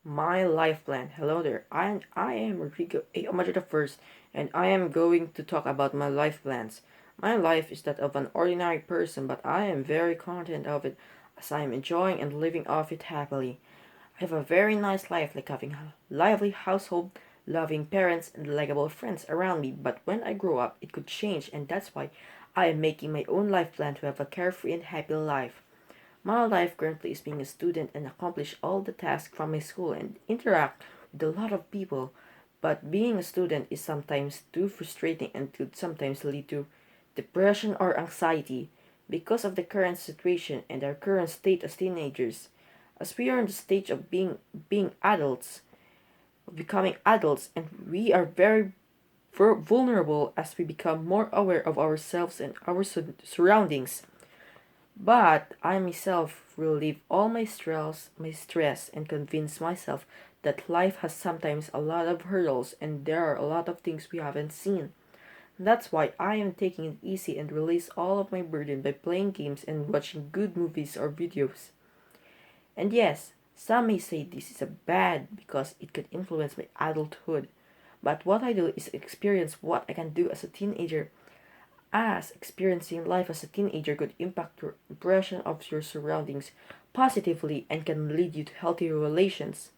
My life plan. Hello there. I am Rodrigo A. Omadio I, and I am going to talk about my life plans. My life is that of an ordinary person, but I am very content of it as I am enjoying and living off it happily. I have a very nice life, like having a lively household, loving parents, and likable friends around me. But when I grow up, it could change, and that's why I am making my own life plan to have a carefree and happy life. My life currently is being a student and accomplish all the tasks from my school and interact with a lot of people. But being a student is sometimes too frustrating and could sometimes lead to depression or anxiety because of the current situation and our current state as teenagers. As we are in the stage of being adults, of becoming adults, and we are very vulnerable as we become more aware of ourselves and our surroundings. But I myself relieve all my stress, and convince myself that life has sometimes a lot of hurdles and there are a lot of things we haven't seen. That's why I am taking it easy and release all of my burden by playing games and watching good movies or videos. And yes, some may say this is a bad because it could influence my adulthood. But what I do is experience what I can do as a teenager, as experiencing life as a teenager could impact your impression of your surroundings positively and can lead you to healthier relations.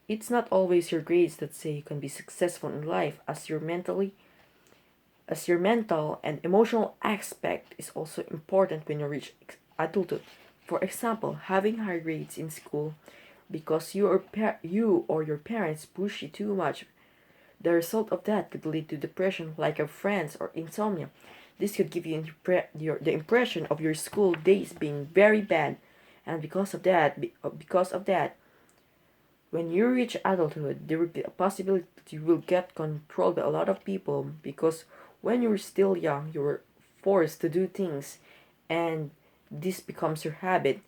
It's not always your grades that say you can be successful in life, as your mental and emotional aspect is also important when you reach adulthood. For example, having high grades in school because you or your parents push you too much, the result of that could lead to depression, like of friends, or insomnia. This could give you the impression of your school days being very bad, and because of that, when you reach adulthood, there will be a possibility that you will get controlled by a lot of people because when you were still young, you were forced to do things, and this becomes your habit.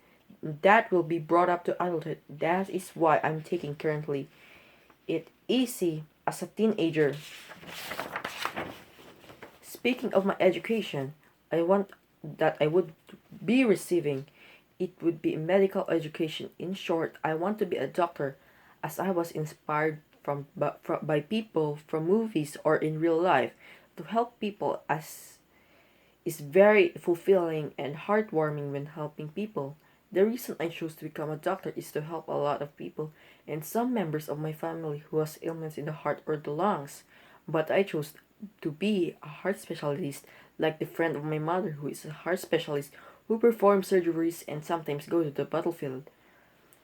That will be brought up to adulthood. That is why I'm taking currently it easy as a teenager. Speaking of my education, I want that I would be receiving. It would be medical education. In short, I want to be a doctor as I was inspired by people from movies or in real life to help people as is very fulfilling and heartwarming when helping people. The reason I chose to become a doctor is to help a lot of people and some members of my family who has ailments in the heart or the lungs. But I chose to be a heart specialist like the friend of my mother who is a heart specialist who performs surgeries and sometimes go to the battlefield.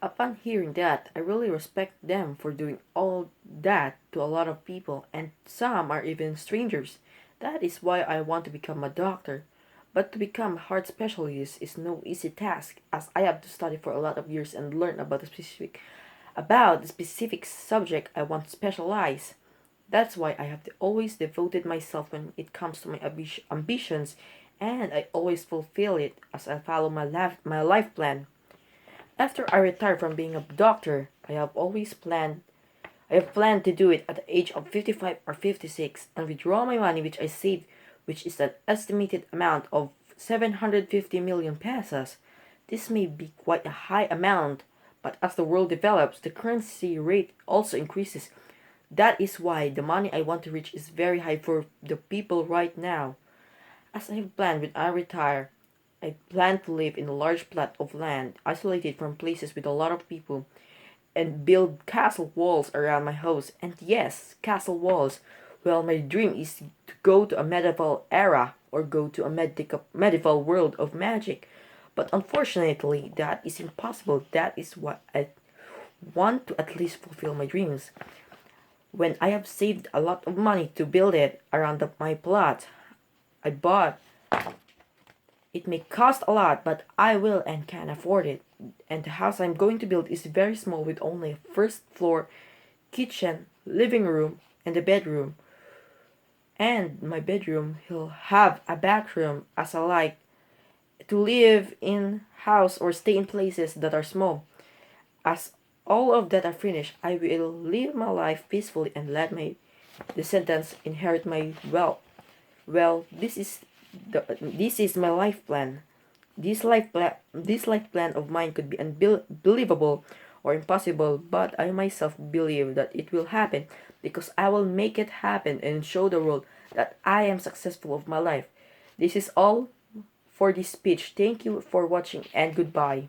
Upon hearing that, I really respect them for doing all that to a lot of people, and some are even strangers. That is why I want to become a doctor. But to become a heart specialist is no easy task, as I have to study for a lot of years and learn about the specific subject I want to specialize. That's why I have always devoted myself when it comes to my ambitions, and I always fulfill it as I follow my life plan. After I retire from being a doctor, I have planned to do it at the age of 55 or 56 and withdraw my money which I saved, which is an estimated amount of 750 million pesos. This may be quite a high amount, but as the world develops, the currency rate also increases. That is why the money I want to reach is very high for the people right now. As I have planned when I retire, I plan to live in a large plot of land, isolated from places with a lot of people, and build castle walls around my house. And yes, castle walls. Well, my dream is to go to a medieval era or go to a medieval world of magic. But unfortunately, that is impossible. That is what I want to at least fulfill my dreams. When I have saved a lot of money to build it around my plot, I bought it may cost a lot, but I will and can afford it. And the house I'm going to build is very small with only a first floor, kitchen, living room, and a bedroom. And my bedroom will have a bathroom as I like to live in house or stay in places that are small. As all of that are finished, I will live my life peacefully and let my descendants inherit my wealth. Well, this is my life plan. This life plan of mine could be unbelievable, or impossible, but I myself believe that it will happen because I will make it happen and show the world that I am successful of my life. This is all for this speech. Thank you for watching and goodbye.